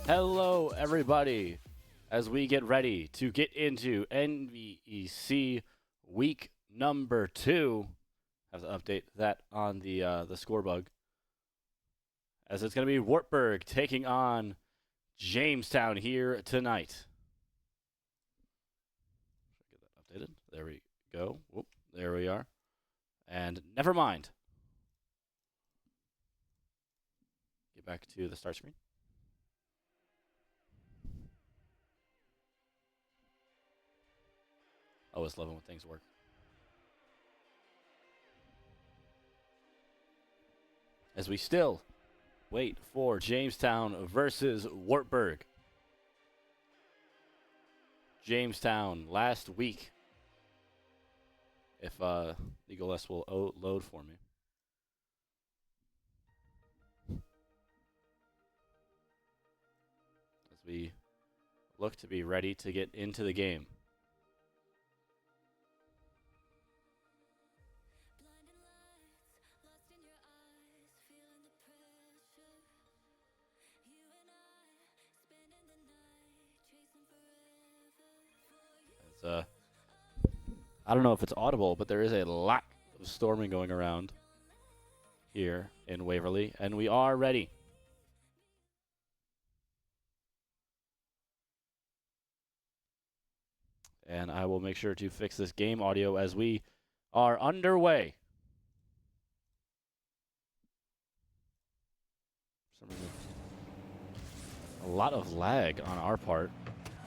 Hello, everybody, as we get ready to get into MVEC week number 2. Have to update that on the score bug, as it's going to be Wartburg taking on Jamestown here tonight. Get that updated. There we go. Whoop, there we are. And never mind. Get back to the start screen. Always loving when things work. As we still wait for Jamestown versus Wartburg. Jamestown last week. If Legal S will load for me. As we look to be ready to get into the game. I don't know if it's audible, but there is a lot of storming going around here in Waverly, and we are ready. And I will make sure to fix this game audio as we are underway. For some reason, a lot of lag on our part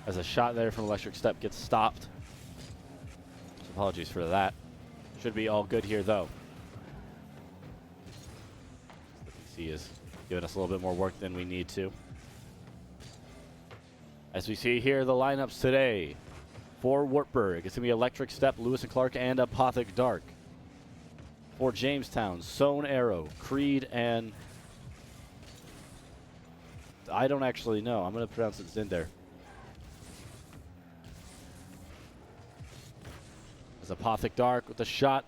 as a shot there from Electric Step gets stopped. So apologies for that. Should be all good here, though. The PC is giving us a little bit more work than we need to. As we see here, the lineups today for Wartburg, it's going to be Electric Step, Lewis and Clark, and Apothic Dark. For Jamestown, Sown Arrow, Creed, and I don't actually know. I'm going to pronounce it Zinder. As Apothic Dark with a shot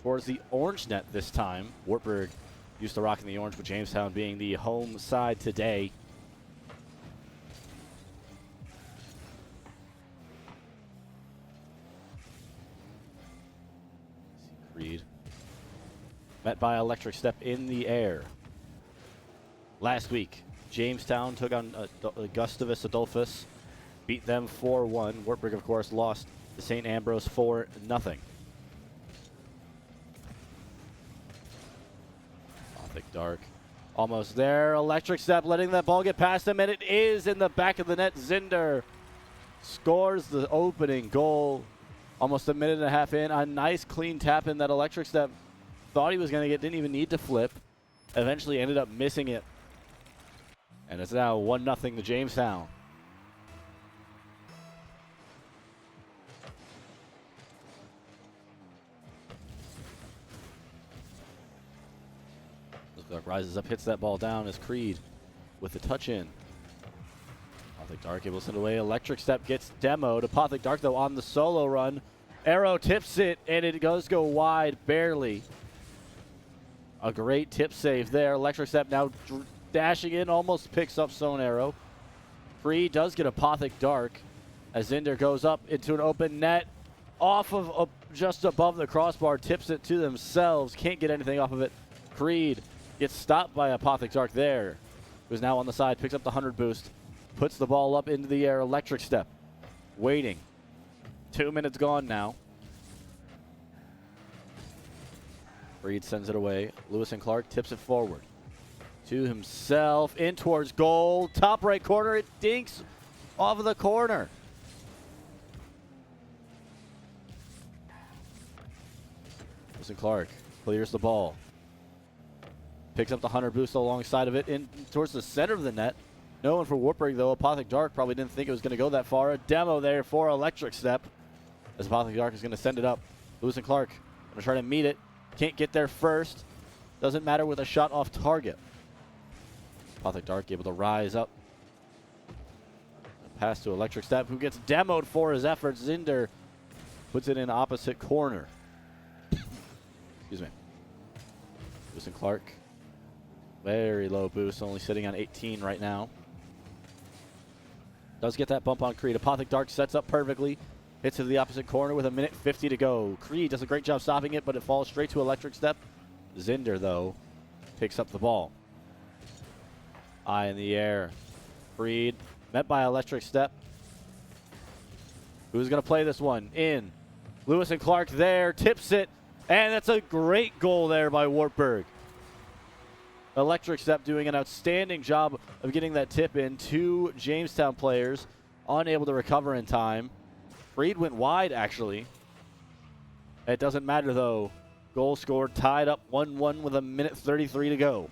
towards the orange net this time. Wartburg used to rock in the orange, with Jamestown being the home side today. Creed. Met by Electric Step in the air. Last week, Jamestown took on Gustavus Adolphus, beat them 4-1. Wartburg, of course, lost to St. Ambrose 4-0. Apothic Dark almost there. Electric Step letting that ball get past him, and it is in the back of the net. Zinder scores the opening goal almost a minute and a half in. A nice clean tap in that Electric Step thought he was going to get, didn't even need to flip. Eventually ended up missing it. And it's now 1-0 to Jamestown. Rises up, hits that ball down as Creed with the touch in. Apothic Dark able to send away. Electric Step gets demoed. Apothic Dark, though, on the solo run. Arrow tips it, and it does go wide, barely. A great tip save there. Electric Step now dashing in, almost picks up Sown Arrow. Creed does get Apothic Dark as Zinder goes up into an open net. Off of just above the crossbar, tips it to themselves. Can't get anything off of it. Creed gets stopped by Apothic Dark there, who's now on the side, picks up the 100 boost, puts the ball up into the air. Electric Step waiting. 2 minutes gone now. Creed sends it away. Lewis and Clark tips it forward to himself, in towards goal. Top right corner, it dinks off of the corner. Lewis and Clark clears the ball. Picks up the 100 boost alongside of it, in towards the center of the net. No one for Wartburg, though. Apothic Dark probably didn't think it was going to go that far. A demo there for Electric Step, as Apothic Dark is going to send it up. Lewis and Clark going to try to meet it. Can't get there first. Doesn't matter with a shot off target. Apothic Dark able to rise up. A pass to Electric Step, who gets demoed for his efforts. Zinder puts it in opposite corner. Excuse me. Lewis and Clark. Very low boost, only sitting on 18 right now. Does get that bump on Creed. Apothic Dark sets up perfectly. Hits to the opposite corner with 1:50 to go. Creed does a great job stopping it, but it falls straight to Electric Step. Zinder, though, picks up the ball. Eye in the air. Creed met by Electric Step. Who's going to play this one? In. Lewis and Clark there. Tips it. And that's a great goal there by Wartburg. Electric Step doing an outstanding job of getting that tip in. Two Jamestown players unable to recover in time. Creed went wide, actually. It doesn't matter, though. Goal scored, tied up 1-1 with 1:33 to go.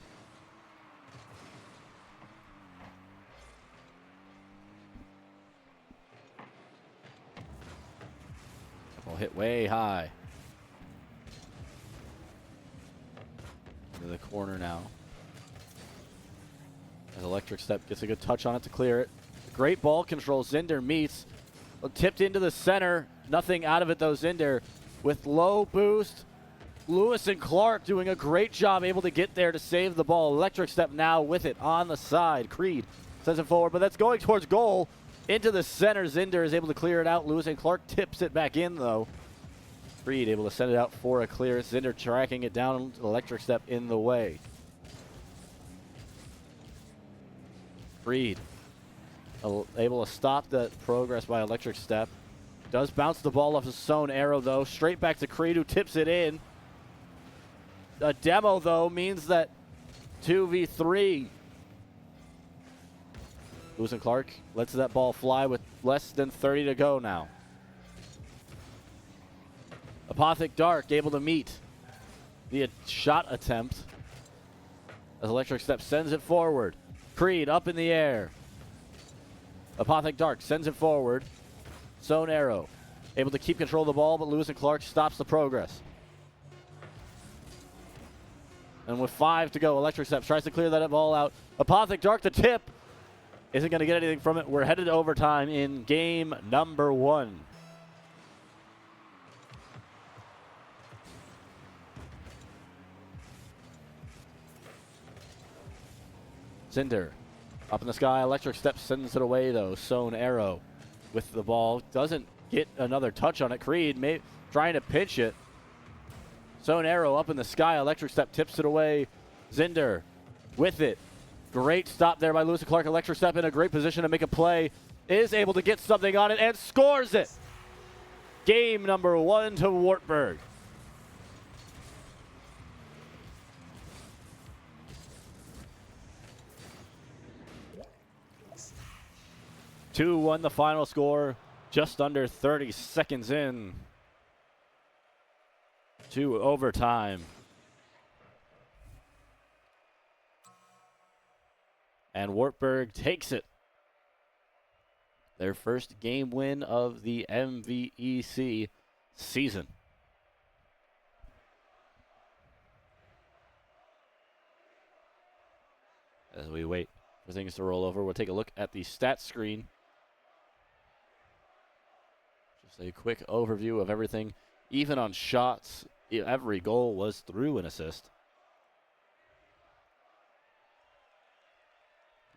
Ball hit way high. Into the corner now. As Electric Step gets a good touch on it to clear it. Great ball control. Zinder meets. Tipped into the center. Nothing out of it, though. Zinder with low boost. Lewis and Clark doing a great job, able to get there to save the ball. Electric Step now with it on the side. Creed sends it forward, but that's going towards goal. Into the center. Zinder is able to clear it out. Lewis and Clark tips it back in, though. Creed able to send it out for a clearance. Zinder tracking it down. Electric Step in the way. Creed able to stop that progress by Electric Step. Does bounce the ball off his zone arrow, though. Straight back to Creed, who tips it in. A demo, though, means that 2v3. Lewis and Clark lets that ball fly with less than 30 to go now. Apothic Dark able to meet the shot attempt as Electric Step sends it forward. Creed up in the air. Apothic Dark sends it forward. Zone arrow. Able to keep control of the ball, but Lewis and Clark stops the progress. And with 5 to go, Electric Step tries to clear that ball out. Apothic Dark, the tip. Isn't going to get anything from it. We're headed to overtime in game number 1. Zinder up in the sky. Electric Step sends it away, though. Zone arrow with the ball. Doesn't get another touch on it. Creed trying to pinch it. Zone arrow up in the sky. Electric Step tips it away. Zinder with it. Great stop there by Lewis and Clark. Electric Step in a great position to make a play. Is able to get something on it and scores it. Game number 1 to Wartburg. (2-1) the final score. Just under 30 seconds in to overtime. And Wartburg takes it. Their first game win of the MVEC season. As we wait for things to roll over, we'll take a look at the stats screen. Just a quick overview of everything. Even on shots, every goal was through an assist.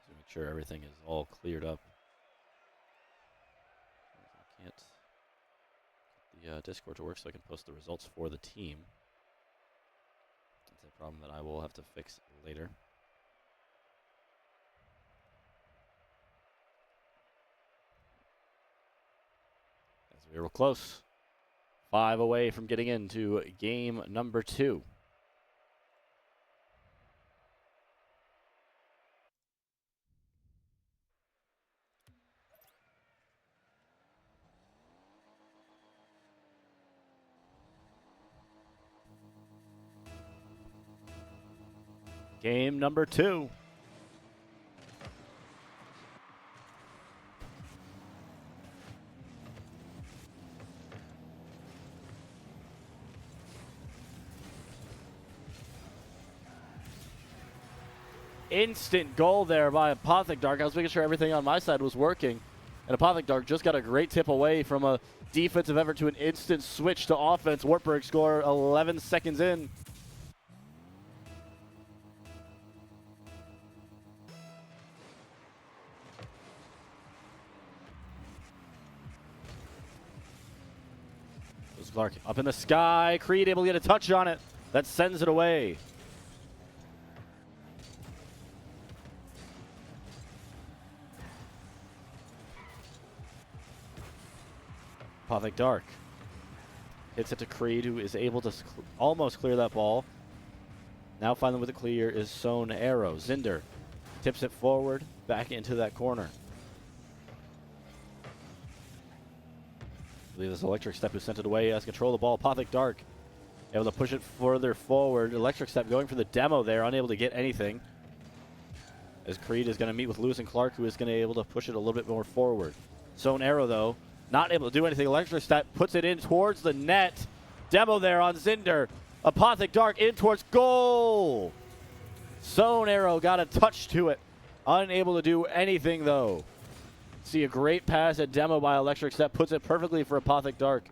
Make sure everything is all cleared up. I can't get the Discord to work so I can post the results for the team. That's a problem that I will have to fix later. As we were close. 5 away from getting into game number 2. Game number 2. Instant goal there by Apothic Dark. I was making sure everything on my side was working. And Apothic Dark just got a great tip away from a defensive effort to an instant switch to offense. Wartburg score 11 seconds in. Clark up in the sky. Creed able to get a touch on it. That sends it away. Apothic Dark hits it to Creed, who is able to almost clear that ball. Now finally with the clear is Sown Arrow. Zinder tips it forward, back into that corner. I believe this Electric Step who sent it away. He has control of the ball. Apothic Dark able to push it further forward. Electric Step going for the demo there, unable to get anything. As Creed is going to meet with Lewis and Clark, who is going to be able to push it a little bit more forward. Sown Arrow, though, not able to do anything. Electric Step puts it in towards the net. Demo there on Zinder. Apothic Dark in towards goal. Sown Arrow got a touch to it. Unable to do anything, though. See a great pass at demo by Electric Step. Puts it perfectly for Apothic Dark.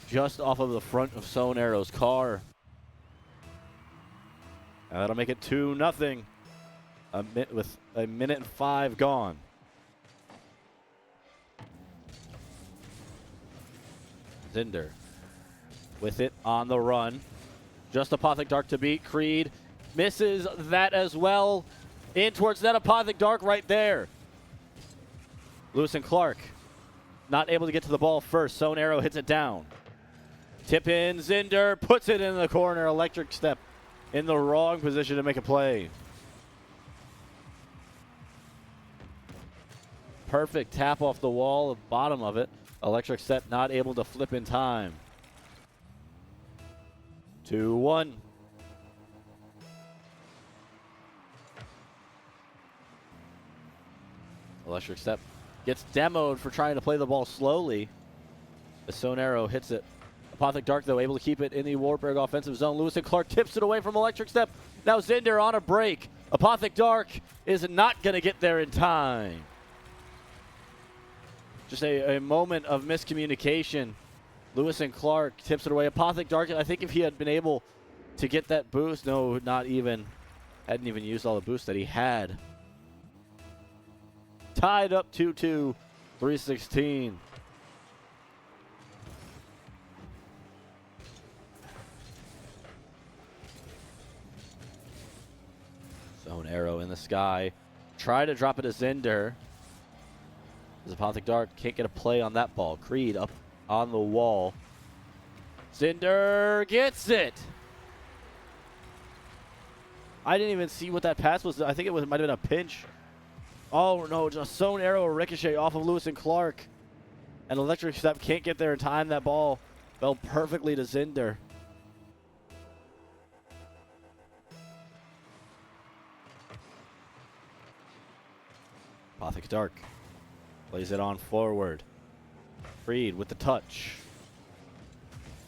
Just off of the front of Sown Arrow's car. And that'll make it 2-0. With a minute and 5 gone. Zinder with it on the run. Just Apothic Dark to beat. Creed misses that as well. In towards that Apothic Dark right there. Lewis and Clark not able to get to the ball first. Sown Arrow hits it down. Tip in. Zinder puts it in the corner. Electric Step in the wrong position to make a play. Perfect tap off the wall, the bottom of it. Electric Step not able to flip in time. 2-1. Electric Step gets demoed for trying to play the ball slowly. The Sown Arrow hits it. Apothic Dark, though, able to keep it in the Wartburg offensive zone. Lewis and Clark tips it away from Electric Step. Now Zinder on a break. Apothic Dark is not going to get there in time. Just a moment of miscommunication. Lewis and Clark tips it away. Apothic Dark, I think if he had been able to get that boost, no, not even, hadn't even used all the boost that he had. Tied up 2-2, 3:16. Sown Arrow in the sky. Try to drop it to Zinder. Apothic Dark can't get a play on that ball. Creed up on the wall. Zinder gets it. I didn't even see what that pass was. I think it might have been a pinch. Oh no, just Sown Arrow ricochet off of Lewis and Clark. And Electric Step can't get there in time. That ball fell perfectly to Zinder. Apothic Dark plays it on forward. Creed with the touch.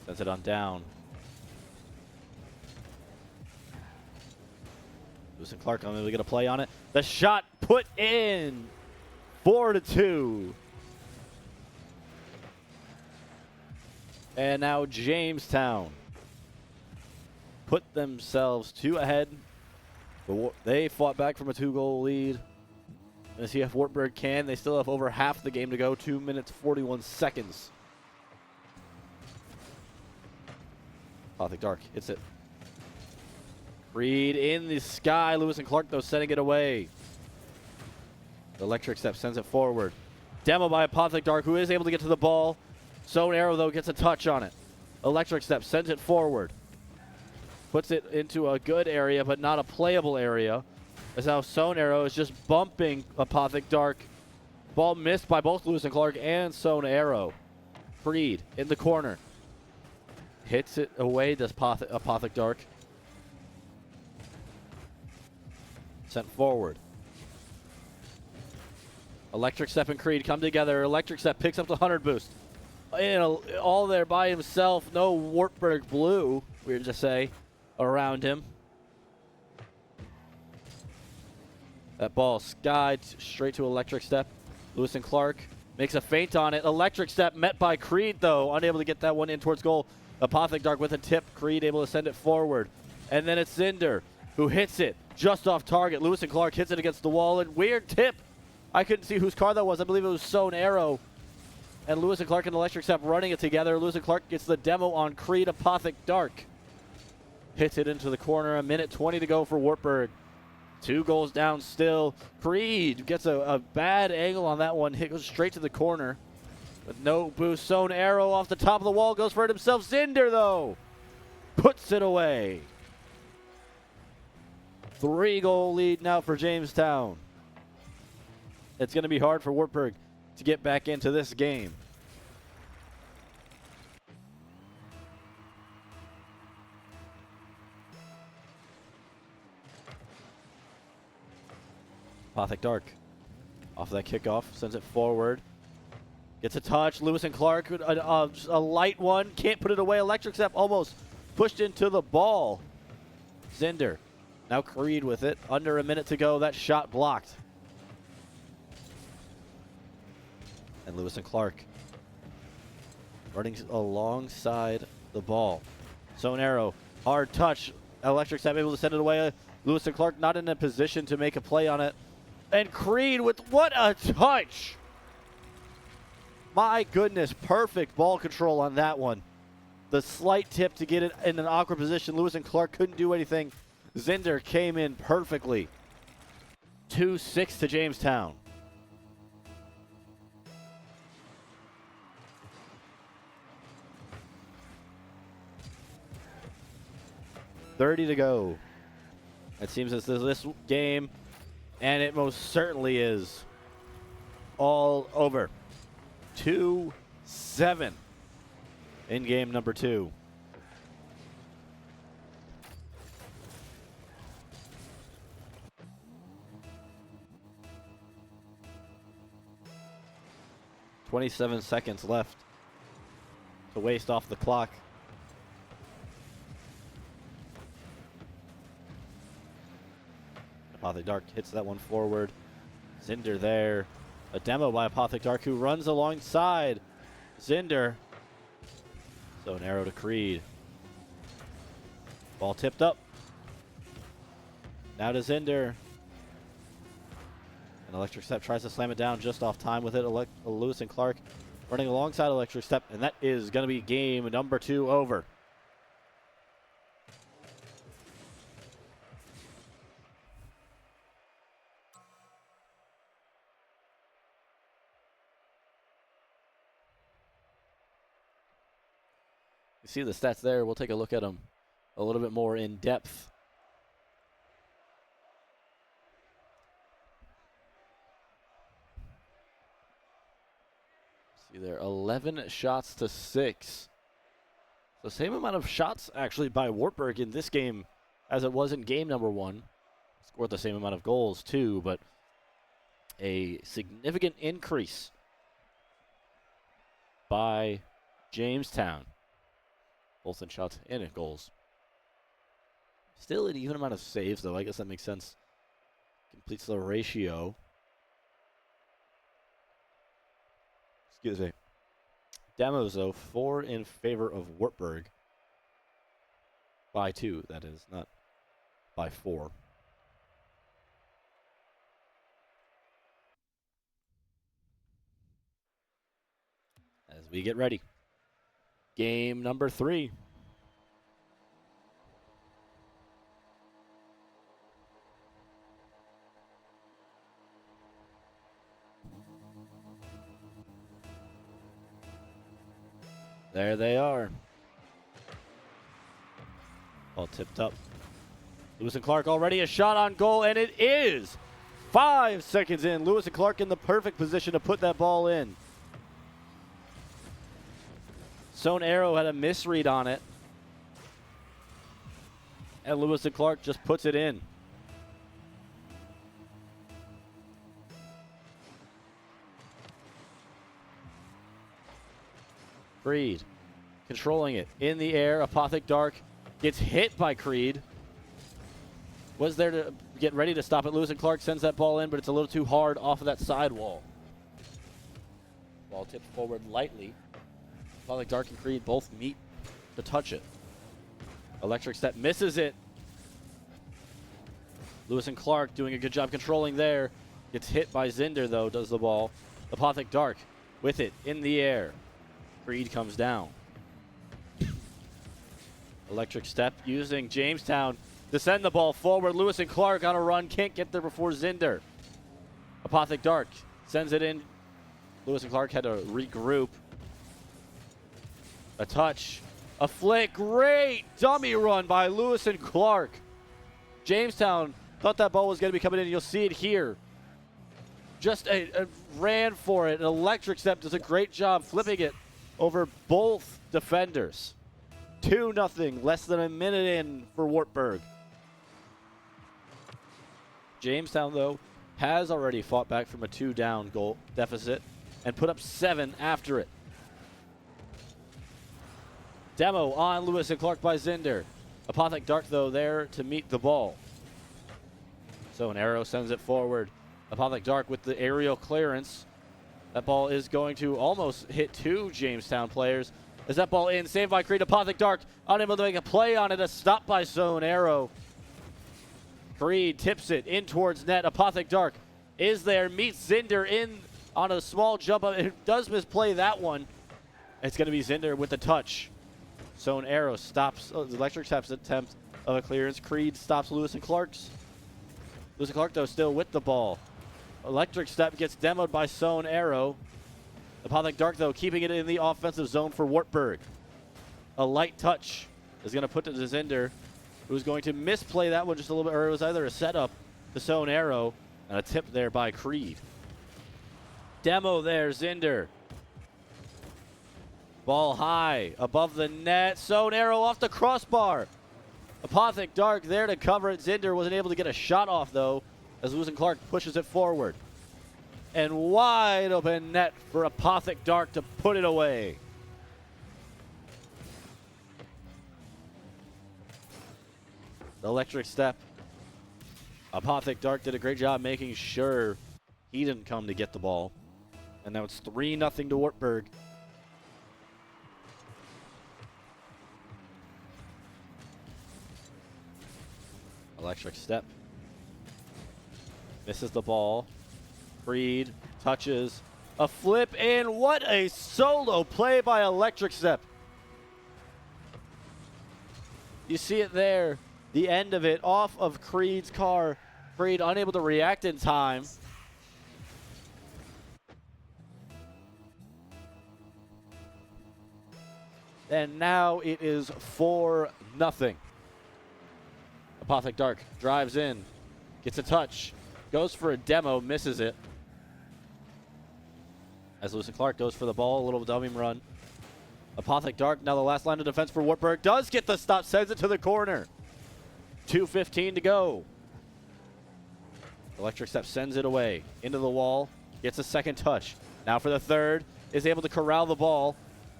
Sends it on down. Lewis and Clark unable to get a play on it. The shot put in. 4-2. And now Jamestown put themselves 2 ahead. They fought back from a 2-goal lead. And see if Wartburg can. They still have over half the game to go. 2 minutes, 41 seconds. Apothic Dark hits it. Creed in the sky. Lewis and Clark, though, sending it away. The Electric Step sends it forward. Demo by Apothic Dark, who is able to get to the ball. Sown Arrow, though, gets a touch on it. Electric Step sends it forward. Puts it into a good area, but not a playable area. As now Sown Arrow is just bumping Apothic Dark. Ball missed by both Lewis and Clark and Sown Arrow. Creed in the corner. Hits it away, does Apothic Dark. Sent forward. Electric Step and Creed come together. Electric Step picks up the 100 boost. All there by himself. No Wartburg blue, weird to say, around him. That ball skied straight to Electric Step. Lewis and Clark makes a feint on it. Electric Step met by Creed, though, unable to get that one in towards goal. Apothic Dark with a tip. Creed able to send it forward. And then it's Zinder who hits it just off target. Lewis and Clark hits it against the wall. And weird tip. I couldn't see whose car that was. I believe it was Sown Arrow. And Lewis and Clark and Electric Step running it together. Lewis and Clark gets the demo on Creed. Apothic Dark hits it into the corner. A minute 20 to go for Wartburg. 2 goals down still. Creed gets a bad angle on that one. Hit goes straight to the corner. With no boost. Sewn Arrow off the top of the wall. Goes for it himself. Zinder, though, puts it away. 3-goal lead now for Jamestown. It's going to be hard for Wartburg to get back into this game. Apothic Dark off that kickoff, sends it forward. Gets a touch. Lewis and Clark, a light one. Can't put it away. Electric Step almost pushed into the ball. Zinder. Now Creed with it. Under a minute to go. That shot blocked. And Lewis and Clark running alongside the ball. Sewn Arrow. Hard touch. Electric Step able to send it away. Lewis and Clark not in a position to make a play on it. And Creed with what a touch. My goodness, perfect ball control on that one. The slight tip to get it in an awkward position. Lewis and Clark couldn't do anything. Zinder came in perfectly. 2-6 to Jamestown. .30 to go. It seems as this game, and it most certainly is, all over. 2-7 in game number 2. .27 seconds left to waste off the clock. Apothic Dark hits that one forward. Zinder there. A demo by Apothic Dark, who runs alongside Zinder. So an arrow to Creed. Ball tipped up. Now to Zinder. And Electric Step tries to slam it down just off time with it. Lewis and Clark running alongside Electric Step, and that is going to be game number 2 over. You see the stats there. We'll take a look at them a little bit more in depth. See there, 11 shots to 6. The same amount of shots actually by Wartburg in this game as it was in game number 1. Scored the same amount of goals too, but a significant increase by Jamestown. Both in shots and in goals. Still an even amount of saves, though. I guess that makes sense. Completes the ratio. Excuse me. Demos, though, 4 in favor of Wartburg. By 2, that is, not by 4. As we get ready. Game number 3. There they are. Ball tipped up. Lewis and Clark already a shot on goal, and it is 5 seconds in. Lewis and Clark in the perfect position to put that ball in. Sewn Arrow had a misread on it. And Lewis and Clark just puts it in. Creed controlling it in the air. Apothic Dark gets hit by Creed. Was there to get ready to stop it. Lewis and Clark sends that ball in, but it's a little too hard off of that sidewall. Ball tipped forward lightly. Apothic Dark and Creed both meet to touch it. Electric Step misses it. Lewis and Clark doing a good job controlling there. Gets hit by Zinder, though, does the ball. Apothic Dark with it in the air. Creed comes down. Electric step using Jamestown to send the ball forward. Lewis and Clark on a run. Can't get there before Zinder. Apothic Dark sends it in. Lewis and Clark had to regroup. A touch. A flick. Great dummy run by Lewis and Clark. Jamestown thought that ball was going to be coming in. You'll see it here. Just ran for it. An electric step does a great job flipping it over both defenders. 2-0, less than a minute in for Wartburg. Jamestown, though, has already fought back from a 2-down goal deficit and put up 7 after it. Demo on Lewis and Clark by Zinder. Apothic Dark, though, there to meet the ball. So an arrow sends it forward. Apothic Dark with the aerial clearance. That ball is going to almost hit 2 Jamestown players. Is that ball in? Saved by Creed. Apothic Dark unable to make a play on it. A stop by Zone Arrow. Creed tips it in towards net. Apothic Dark is there. Meets Zinder in on a small jump up. It does misplay that one. It's going to be Zinder with the touch. Zone Arrow stops the electric steps attempt of a clearance. Creed stops Lewis and Clark's. Lewis and Clark, though, still with the ball. Electric step gets demoed by Zone Arrow. Apothic Dark, though, keeping it in the offensive zone for Wartburg. A light touch is going to put it to Zinder, who's going to misplay that one just a little bit, or it was either a setup to Zone Arrow and a tip there by Creed. Demo there, Zinder. Ball high above the net. Zone Arrow off the crossbar. Apothic Dark there to cover it. Zinder wasn't able to get a shot off, though, as Lewis and Clark pushes it forward. And wide open net for Apothic Dark to put it away. The electric step. Apothic Dark did a great job making sure he didn't come to get the ball. And now it's 3-0 to Wartburg. Electric step. Misses the ball. Creed touches. A flip, and what a solo play by Electric Step. You see it there. The end of it off of Creed's car. Creed unable to react in time. And now it is 4-0. Apothic Dark drives in. Gets a touch. Goes for a demo. Misses it. As Lewis and Clark goes for the ball. A little dummy run. Apothic Dark, now the last line of defense for Wartburg. Does get the stop. Sends it to the corner. 2:15 to go. Electric Step sends it away. Into the wall. Gets a second touch. Now for the third. Is able to corral the ball.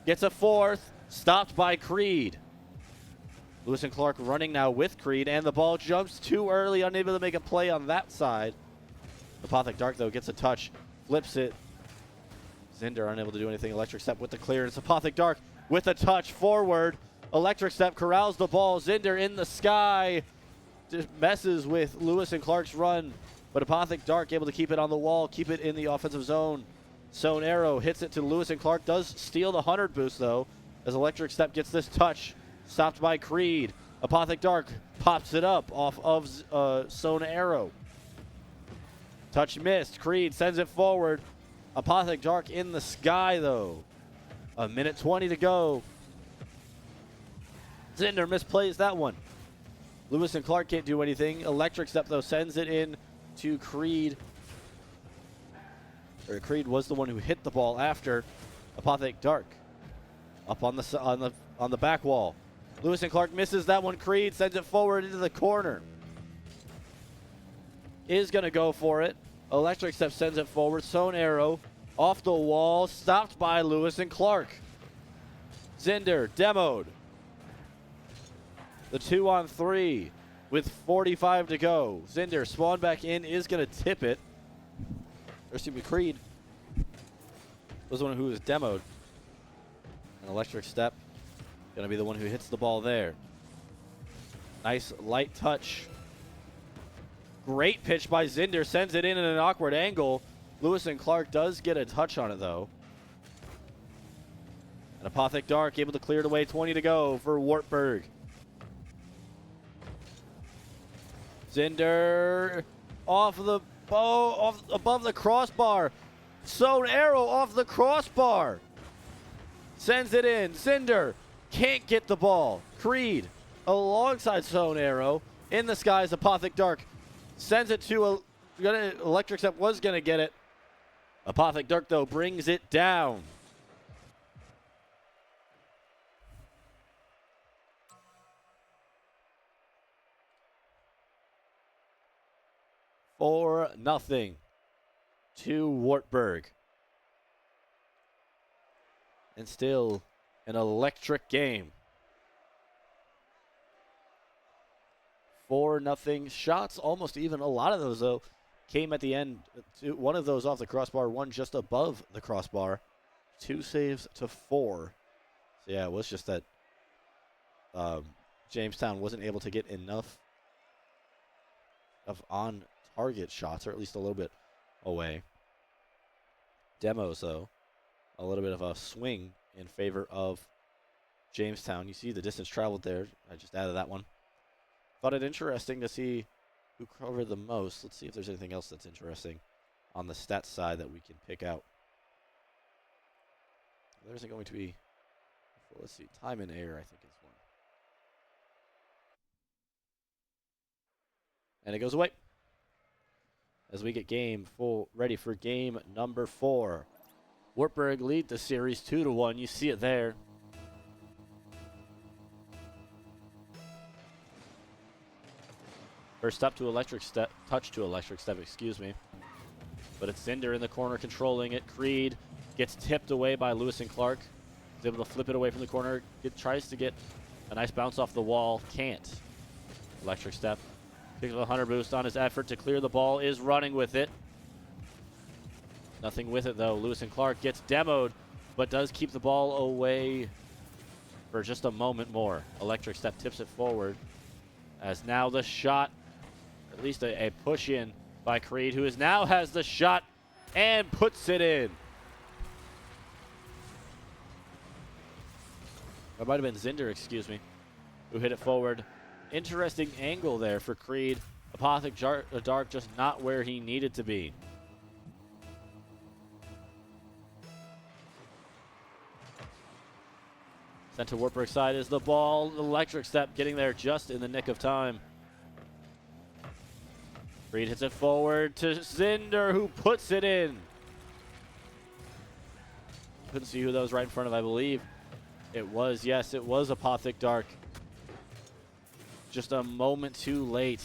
Gets a fourth. Stopped by Creed. Lewis and Clark running now with Creed, and the ball jumps too early, unable to make a play on that side. Apothic Dark, though, gets a touch, flips it. Zinder unable to do anything. Electric Step with the clearance. Apothic Dark with a touch forward. Electric Step corrals the ball. Zinder in the sky. Just messes with Lewis and Clark's run, but Apothic Dark able to keep it on the wall, keep it in the offensive zone. Zone Arrow hits it to Lewis and Clark, does steal the 100 boost, though, as Electric Step gets this touch. Stopped by Creed. Apothic Dark pops it up off of Zone Arrow. Touch missed. Creed sends it forward. Apothic Dark in the sky, though. 1:20 to go. Zinder misplays that one. Lewis and Clark can't do anything. Electric Step, though, sends it in to Creed. Or Creed was the one who hit the ball after Apothic Dark. Up on the back wall. Lewis and Clark misses that one. Creed sends it forward into the corner. Is going to go for it. Electric Step sends it forward. Zone Arrow off the wall. Stopped by Lewis and Clark. Zinder demoed. The 2-on-3 with 45 to go. Zinder spawned back in. Is going to tip it. Or excuse me, Creed was the one who was demoed. An Electric Step. Going to be the one who hits the ball there. Nice light touch. Great pitch by Zinder. Sends it in at an awkward angle. Lewis and Clark does get a touch on it, though. And Apothic Dark able to clear it away. 20 to go for Wartburg. Zinder off the bow, above the crossbar. Sewn Arrow off the crossbar. Sends it in. Zinder can't get the ball. Creed alongside Sewn Arrow in the skies. Apothic Dark sends it to Electric Step was going to get it. Apothic Dark, though, brings it down. For nothing to Wartburg. And still an electric game. 4-0 shots, almost even. A lot of those, though, came at the end. One of those off the crossbar, one just above the crossbar. 2 saves to 4. So, yeah, it was just that Jamestown wasn't able to get enough of on-target shots, or at least a little bit away. Demos, though, a little bit of a swing in favor of Jamestown. You see the distance traveled there. I just added that one. Thought it interesting to see who covered the most. Let's see if there's anything else that's interesting on the stats side that we can pick out. There isn't going to be, well, let's see, time in air I think is one. And it goes away as we get ready for game number 4. Wartburg lead the series 2-1. You see it there. First up to Electric Step, touch to Electric Step, excuse me. But it's Zinder in the corner controlling it. Creed gets tipped away by Lewis and Clark. He's able to flip it away from the corner. Tries to get a nice bounce off the wall. Can't. Electric Step picks up a 100 boost on his effort to clear the ball. Is running with it. Nothing with it, though. Lewis and Clark gets demoed, but does keep the ball away for just a moment more. Electric Step tips it forward. As now the shot, at least a push in by Creed, who now has the shot and puts it in. That might have been Zinder, excuse me, who hit it forward. Interesting angle there for Creed. Apothic Dark just not where he needed to be. Sent to Wartburg's side is the ball. Electric Step getting there just in the nick of time. Creed hits it forward to Zinder, who puts it in. Couldn't see who that was right in front of, I believe. It was, yes, it was Apothic Dark. Just a moment too late.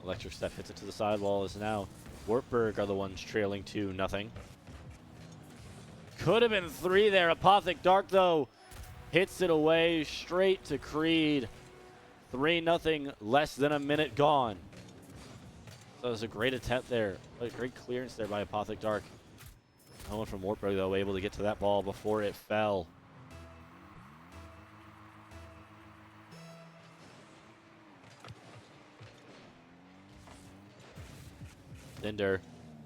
Electric Step hits it to the sidewall as now Wartburg are the ones trailing 2-0. Could have been 3 there. Apothic Dark, though, hits it away straight to Creed. 3-0, less than a minute gone. So it was a great attempt there. A great clearance there by Apothic Dark. No one from Wartburg, though, able to get to that ball before it fell. Zinder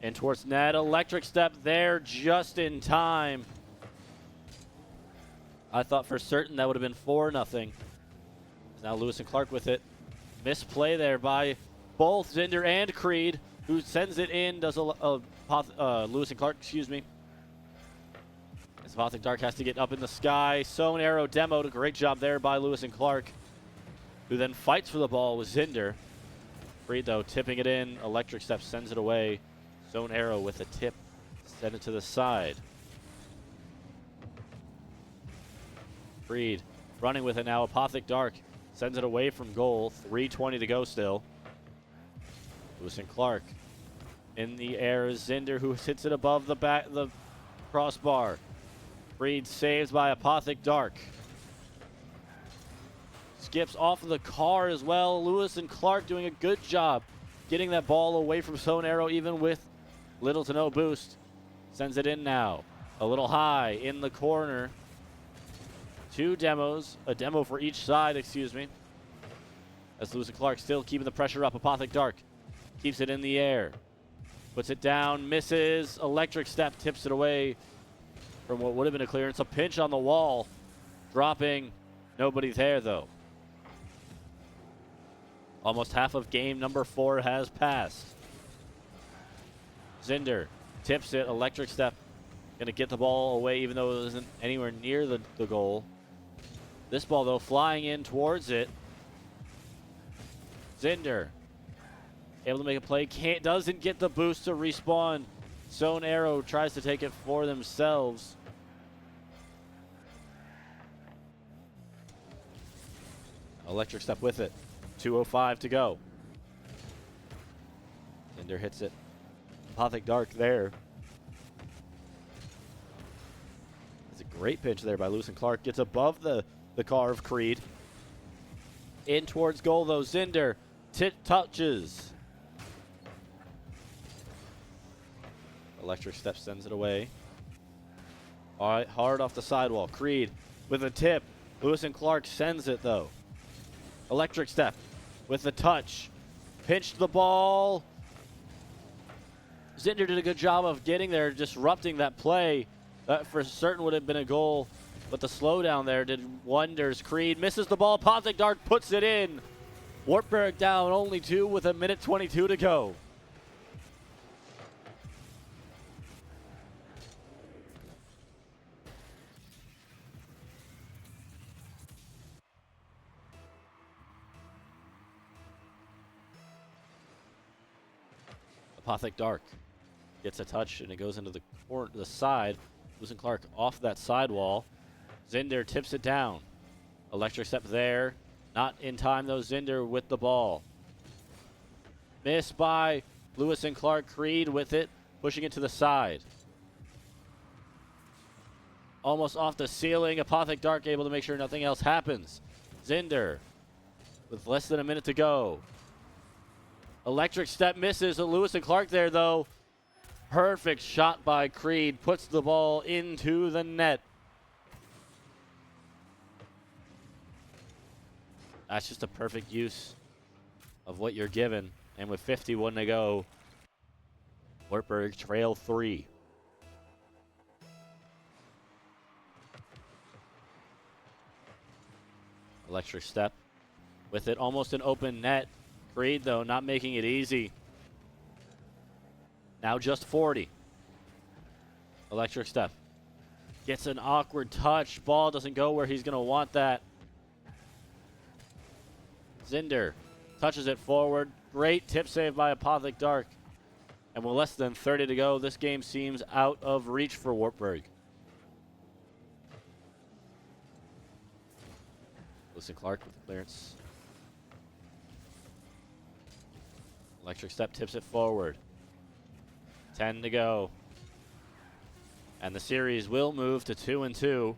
in towards net. Electric Step there just in time. I thought for certain that would have been 4-0. Now Lewis and Clark with it. Misplay there by both Zinder and Creed, who sends it in. Does Lewis and Clark, excuse me. As Apothic Dark has to get up in the sky. Sewn Arrow demoed. A great job there by Lewis and Clark, who then fights for the ball with Zinder. Creed, though, tipping it in. Electric Step sends it away. Sewn Arrow with a tip. Send it to the side. Creed running with it now. Apothic Dark sends it away from goal. 3:20 to go still. Lewis and Clark in the air. Zinder, who hits it above the crossbar. Creed saves by Apothic Dark. Skips off of the car as well. Lewis and Clark doing a good job getting that ball away from Sewn Arrow, even with little to no boost. Sends it in now. A little high in the corner. 2 demos. A demo for each side, excuse me. As Lewis and Clark still keeping the pressure up. Apothic Dark keeps it in the air. Puts it down, misses. Electric Step tips it away from what would have been a clearance. A pinch on the wall. Dropping. Nobody's there, though. Almost half of game number 4 has passed. Zinder tips it. Electric Step going to get the ball away, even though it wasn't anywhere near the goal. This ball, though, flying in towards it. Zinder able to make a play. Doesn't get the boost to respawn. Zone Arrow tries to take it for themselves. Electric Step with it. 2:05 to go. Zinder hits it. Apothic Dark there. It's a great pitch there by Lewis and Clark. Gets above the car of Creed. In towards goal, though. Zinder touches. Electric Step sends it away. All right, hard off the sidewall. Creed with a tip. Lewis and Clark sends it, though. Electric Step with the touch. Pinched the ball. Zinder did a good job of getting there, disrupting that play. That for certain would have been a goal, but the slowdown there did wonders. Creed misses the ball. Apothic Dark puts it in. Wartburg down only 2 with 1:22 to go. Apothic Dark gets a touch, and it goes into the side. Lewis and Clark off that sidewall. Zinder tips it down. Electric Step there. Not in time, though. Zinder with the ball. Missed by Lewis and Clark. Creed with it, pushing it to the side. Almost off the ceiling. Apothic Dark able to make sure nothing else happens. Zinder with less than a minute to go. Electric Step misses. Lewis and Clark there, though. Perfect shot by Creed. Puts the ball into the net. That's just a perfect use of what you're given. And with 51 to go, Wartburg trail 3. Electric Step with it. Almost an open net. Creed, though, not making it easy. Now just 40. Electric Step gets an awkward touch. Ball doesn't go where he's going to want that. Zinder touches it forward. Great tip save by Apothic Dark. And with less than 30 to go, this game seems out of reach for Wartburg. Lewis and Clark with the clearance. Electric Step tips it forward. 10 to go. And the series will move to 2-2.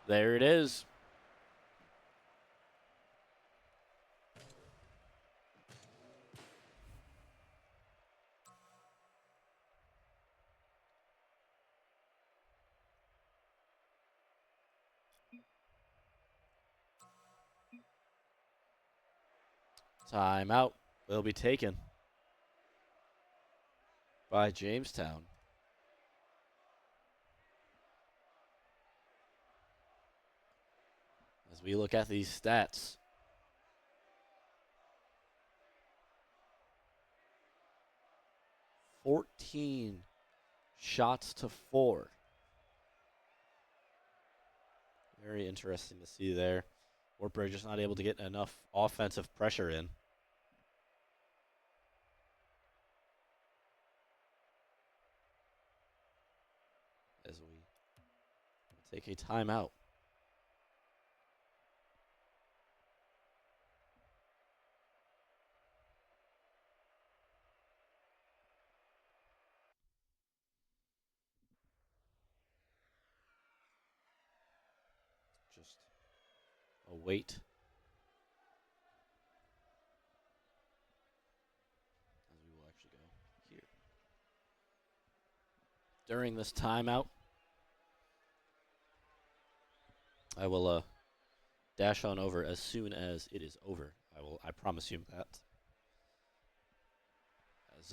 There it is. Timeout will be taken by Jamestown. As we look at these stats, $14 shots to 4. Very interesting to see there. Wartburg just not able to get enough offensive pressure in. As we take a timeout. Just await as we will actually go here. During this timeout, I will dash on over as soon as it is over. I promise you that. As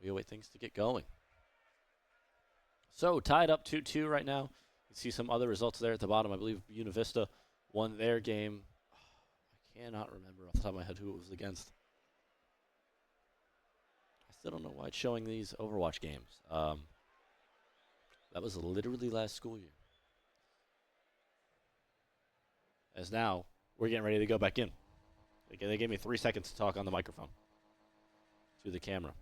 we await things to get going. So tied up 2-2 right now. You can see some other results there at the bottom. I believe Univista won their game. I cannot remember off the top of my head who it was against. I still don't know why it's showing these Overwatch games. That was literally last school year. As now, we're getting ready to go back in. They gave me 3 seconds to talk on the microphone to the camera.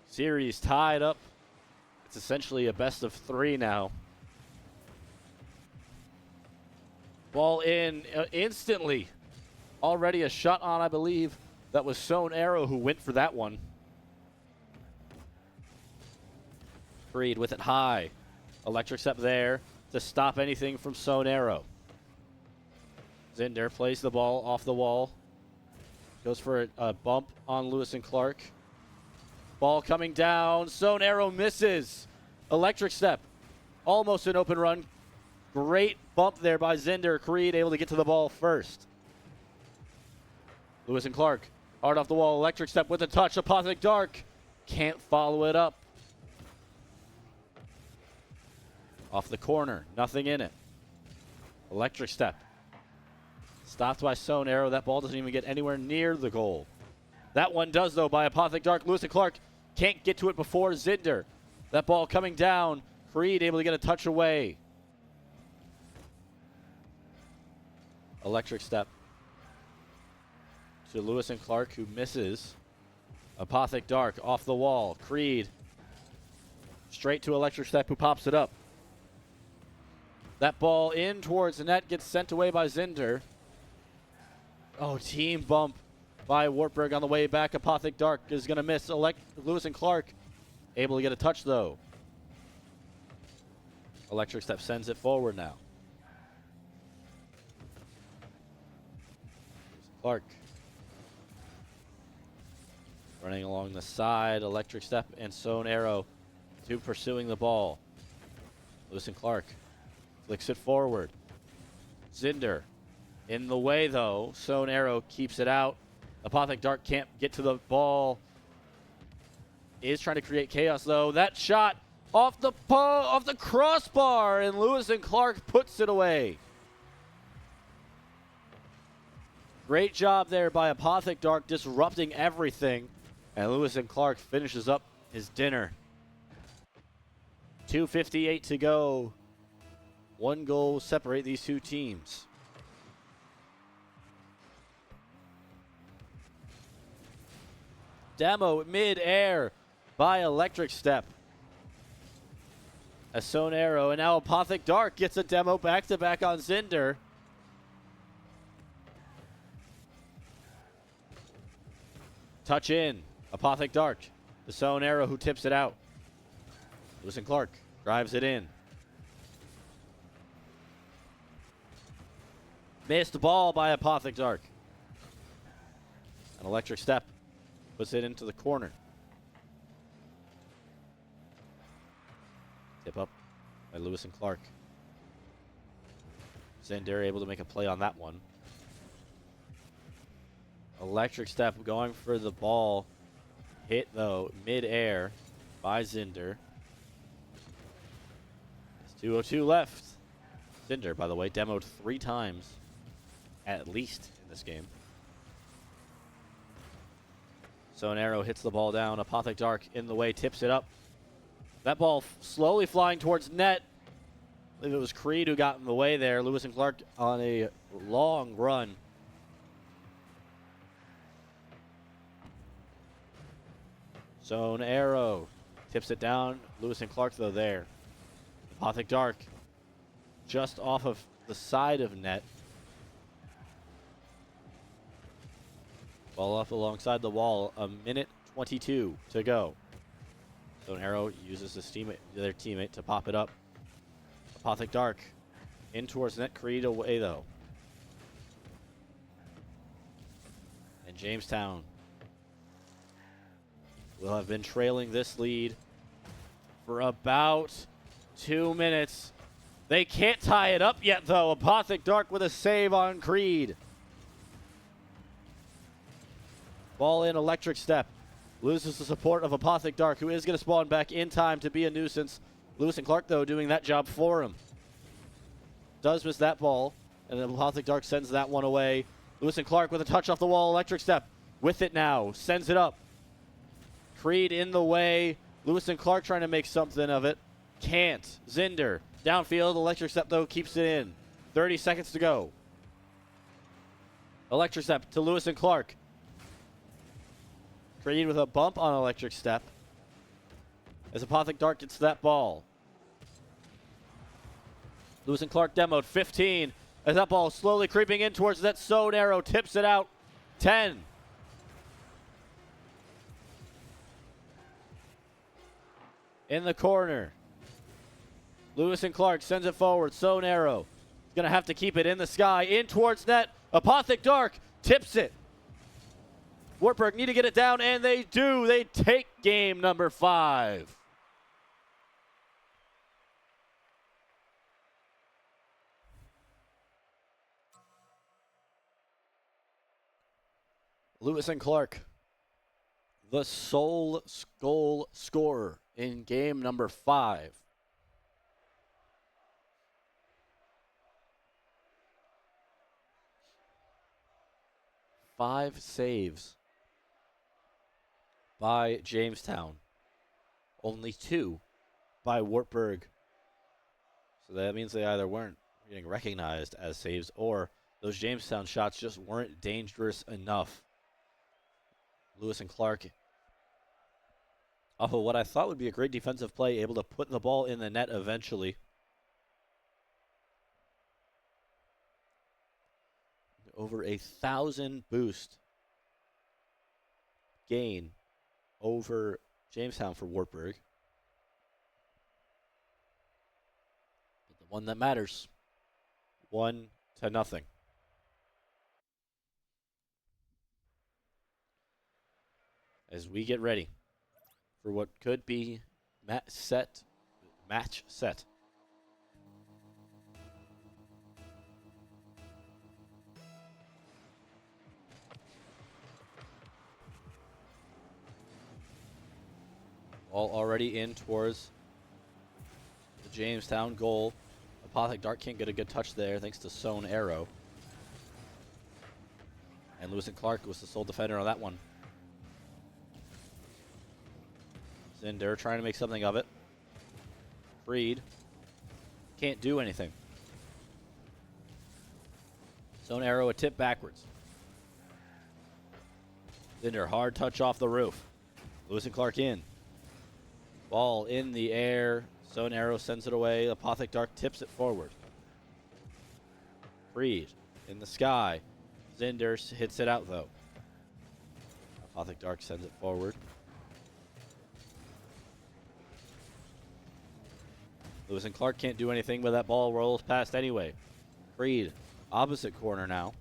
Series tied up. It's essentially a best of 3 now. Ball in instantly. Already a shot on, I believe. That was Sown Arrow who went for that one. Creed with it high. Electric step there to stop anything from Sown Arrow. Zinder plays the ball off the wall. Goes for a bump on Lewis and Clark. Ball coming down. Sown Arrow misses. Electric step. Almost an open run. Great bump there by Zinder. Creed able to get to the ball first. Lewis and Clark. Hard off the wall. Electric step with a touch. Apothic Dark. Can't follow it up. Off the corner. Nothing in it. Electric step. Stopped by Sown Arrow. That ball doesn't even get anywhere near the goal. That one does, though, by Apothic Dark. Lewis and Clark can't get to it before Zinder. That ball coming down. Creed able to get a touch away. Electric step to Lewis and Clark, who misses. Apothic Dark off the wall. Creed straight to Electric step, who pops it up. That ball in towards the net gets sent away by Zinder. Oh, team bump by Wartburg on the way back. Apothic Dark is going to miss. Lewis and Clark able to get a touch, though. Electric step sends it forward now. Clark running along the side. Electric step and Sown Arrow to pursuing the ball. Lewis and Clark flicks it forward. Zinder in the way, though. Sown Arrow keeps it out. Apothic Dark can't get to the ball. Is trying to create chaos, though. That shot off the crossbar, and Lewis and Clark puts it away. Great job there by Apothic Dark disrupting everything. And Lewis and Clark finishes up his dinner. 2:58 to go. One goal will separate these two teams. Demo mid-air by Electric Step. A Sown Arrow, and now Apothic Dark gets a demo back-to-back on Zinder. Touch in. Apothic Dark. The Sown Arrow who tips it out. Lewis and Clark drives it in. Missed ball by Apothic Dark. An Electric Step puts it into the corner. Tip up by Lewis and Clark. Zinder able to make a play on that one. Electric Step going for the ball. Hit, though, mid-air by Zinder. There's 2:02 left. Zinder, by the way, demoed 3 times at least in this game. Sown Arrow hits the ball down. Apothic Dark in the way, tips it up. That ball slowly flying towards net. I believe it was Creed who got in the way there. Lewis and Clark on a long run. Sown Arrow tips it down. Lewis and Clark, though, there. Apothic Dark just off of the side of net. Ball up alongside the wall. 1:22 to go. Sown Arrow uses their teammate to pop it up. Apothic Dark in towards net. Creed away, though. And Jamestown will have been trailing this lead for about 2 minutes. They can't tie it up yet, though. Apothic Dark with a save on Creed. Ball in, Electric Step. Loses the support of Apothic Dark, who is going to spawn back in time to be a nuisance. Lewis and Clark, though, doing that job for him. Does miss that ball, and then Apothic Dark sends that one away. Lewis and Clark with a touch off the wall. Electric Step with it now. Sends it up. Creed in the way. Lewis and Clark trying to make something of it. Can't. Zinder downfield. Electric Step, though, keeps it in. 30 seconds to go. Electric Step to Lewis and Clark. Creed with a bump on Electric Step as Apothic Dark gets that ball. Lewis and Clark demoed 15 as that ball slowly creeping in towards that zone arrow. Tips it out. 10. In the corner. Lewis and Clark sends it forward. Zone arrow. Going to have to keep it in the sky. In towards net. Apothic Dark tips it. Wartburg need to get it down, and they do. They take game number 5. Lewis and Clark, the sole goal scorer in game number 5. Five saves by Jamestown. Only 2 by Wartburg. So that means they either weren't getting recognized as saves or those Jamestown shots just weren't dangerous enough. Lewis and Clark, off of what I thought would be a great defensive play, able to put the ball in the net eventually. Over 1,000 boost gain over Jamestown for Wartburg. But the one that matters, 1-0. As we get ready for what could be match set. All already in towards the Jamestown goal. Apothic Dark can't get a good touch there thanks to Zone Arrow. And Lewis and Clark was the sole defender on that one. Zinder trying to make something of it. Creed can't do anything. Zone Arrow a tip backwards. Zinder hard touch off the roof. Lewis and Clark in. Ball in the air. Zone Arrow sends it away. Apothic Dark tips it forward. Creed in the sky. Zinder hits it out though. Apothic Dark sends it forward. Lewis and Clark can't do anything, but that ball rolls past anyway. Creed, opposite corner now.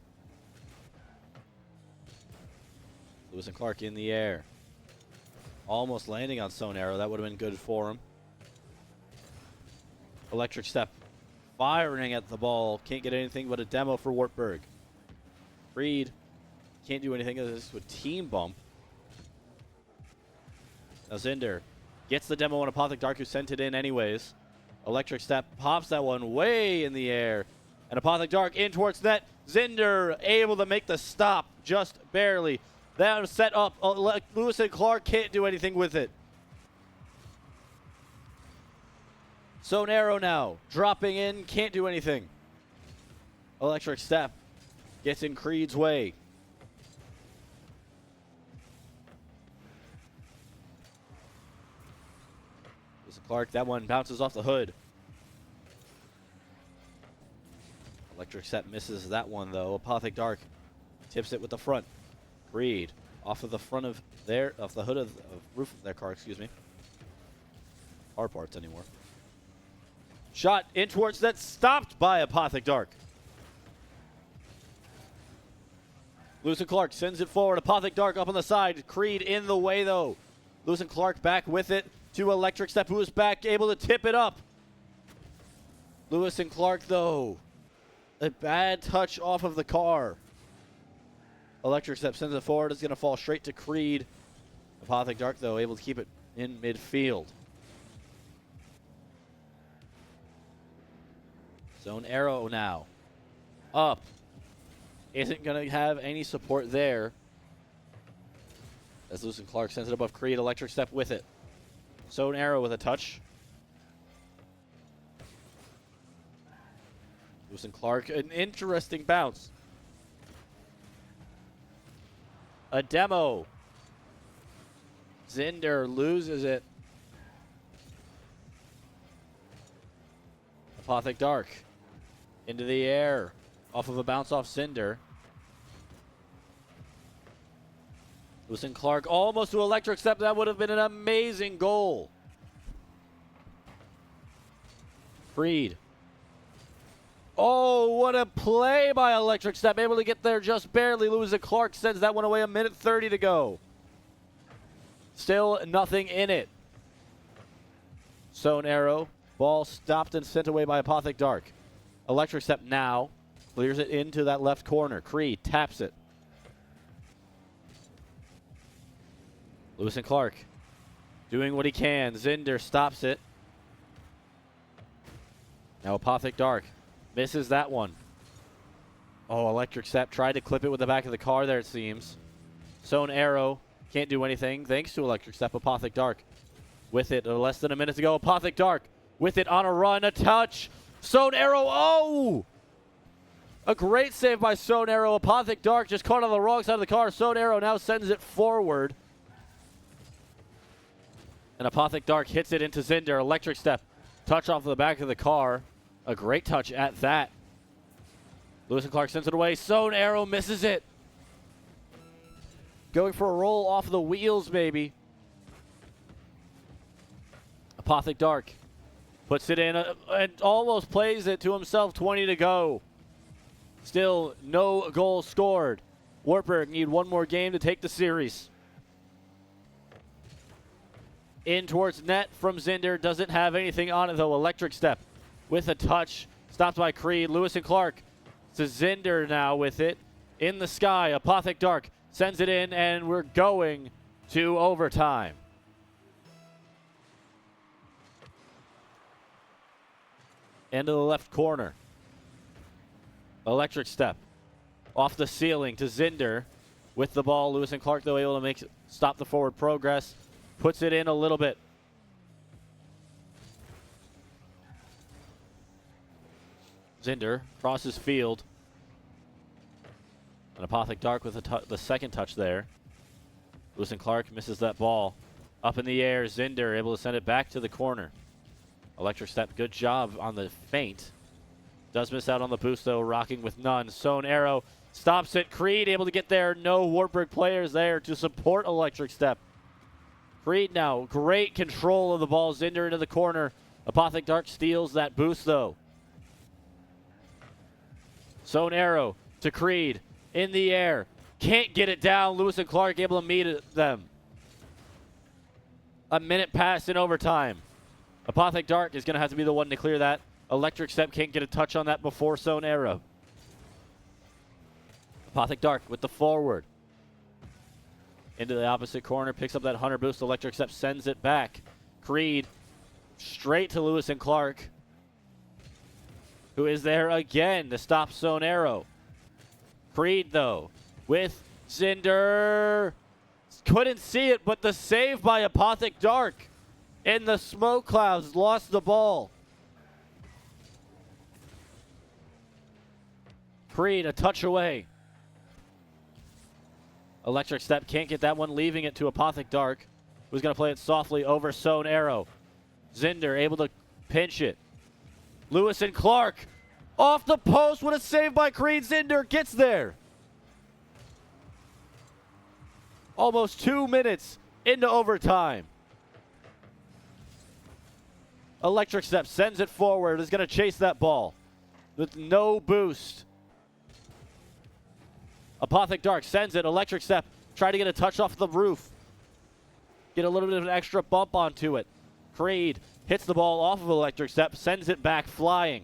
Lewis and Clark in the air. Almost landing on Zone Arrow. That would have been good for him. Electric Step. Firing at the ball. Can't get anything but a demo for Wartburg. Creed can't do anything. This with team bump. Now Zinder gets the demo on Apothic Dark, who sent it in anyways. Electric Step pops that one way in the air. And Apothic Dark in towards net. Zinder able to make the stop just barely. That set up. Lewis and Clark can't do anything with it. Zone Arrow now dropping in. Can't do anything. Electric Step gets in Creed's way. Clark, that one bounces off the hood. Electric Step misses that one though. Apothic Dark tips it with the front. Creed off of the front of off the hood of roof of their car, excuse me. Car parts anymore. Shot in towards that, stopped by Apothic Dark. Lewis and Clark sends it forward. Apothic Dark up on the side. Creed in the way though. Lewis and Clark back with it to Electric Step, who is back able to tip it up. Lewis and Clark, though, a bad touch off of the car. Electric Step sends it forward. It's going to fall straight to Creed. Apothic Dark, though, able to keep it in midfield. Zone Arrow now. Up. Isn't going to have any support there. As Lewis and Clark sends it above Creed. Electric Step with it. Zone Arrow with a touch. Lewis and Clark, an interesting bounce. A demo. Zinder loses it. Apothic Dark into the air off of a bounce off Cinder. Lewis and Clark almost to Electric Step. That would have been an amazing goal. Creed. Oh, what a play by Electric Step. Able to get there just barely. Lewis and Clark sends that one away. A minute 30 to go. Still nothing in it. Zone Arrow. Ball stopped and sent away by Apothic Dark. Electric Step now clears it into that left corner. Creed taps it. Lewis and Clark doing what he can. Zinder stops it. Now Apothic Dark misses that one. Oh, Electric Step tried to clip it with the back of the car there, it seems. Zone Arrow can't do anything thanks to Electric Step. Apothic Dark with it. Less than a minute to go. Apothic Dark with it on a run. A touch. Zone Arrow. Oh! A great save by Zone Arrow. Apothic Dark just caught on the wrong side of the car. Zone Arrow now sends it forward. And Apothic Dark hits it into Zinder. Electric Step. Touch off the back of the car. A great touch at that. Lewis and Clark sends it away. Zone Arrow misses it. Going for a roll off the wheels, maybe. Apothic Dark puts it in and almost plays it to himself. 20 to go. Still no goal scored. Wartburg need one more game to take the series. In towards net from Zinder. Doesn't have anything on it, though. Electric Step with a touch. Stopped by Creed. Lewis and Clark to Zinder now with it. In the sky. Apothic Dark sends it in, and we're going to overtime. Into the left corner. Electric Step off the ceiling to Zinder with the ball. Lewis and Clark, though, able to stop the forward progress. Puts it in a little bit. Zinder crosses field. And Apothic Dark with the second touch there. Lewis and Clark misses that ball. Up in the air, Zinder able to send it back to the corner. Electric Step, good job on the feint. Does miss out on the boost, though, rocking with none. Zone Arrow stops it. Creed able to get there. No Wartburg players there to support Electric Step. Creed now, great control of the ball. Zinder into the corner. Apothic Dark steals that boost, though. Zone Arrow to Creed. In the air. Can't get it down. Lewis and Clark able to meet them. A minute passed in overtime. Apothic Dark is going to have to be the one to clear that. Electric Step can't get a touch on that before Zone Arrow. Apothic Dark with the forward. Into the opposite corner. Picks up that Hunter boost. Electric Step sends it back. Creed straight to Lewis and Clark, who is there again to stop Zone Arrow. Creed, though, with Zinder. Couldn't see it, but the save by Apothic Dark in the smoke clouds. Lost the ball. Creed a touch away. Electric Step can't get that one, leaving it to Apothic Dark, who's going to play it softly over Zone Arrow. Zinder able to pinch it. Lewis and Clark off the post with a save by Creed. Zinder gets there. Almost 2 minutes into overtime. Electric Step sends it forward. Is going to chase that ball with no boost. Apothic Dark sends it. Electric Step try to get a touch off the roof. get a little bit of an extra bump onto it. Creed hits the ball off of Electric Step, sends it back flying.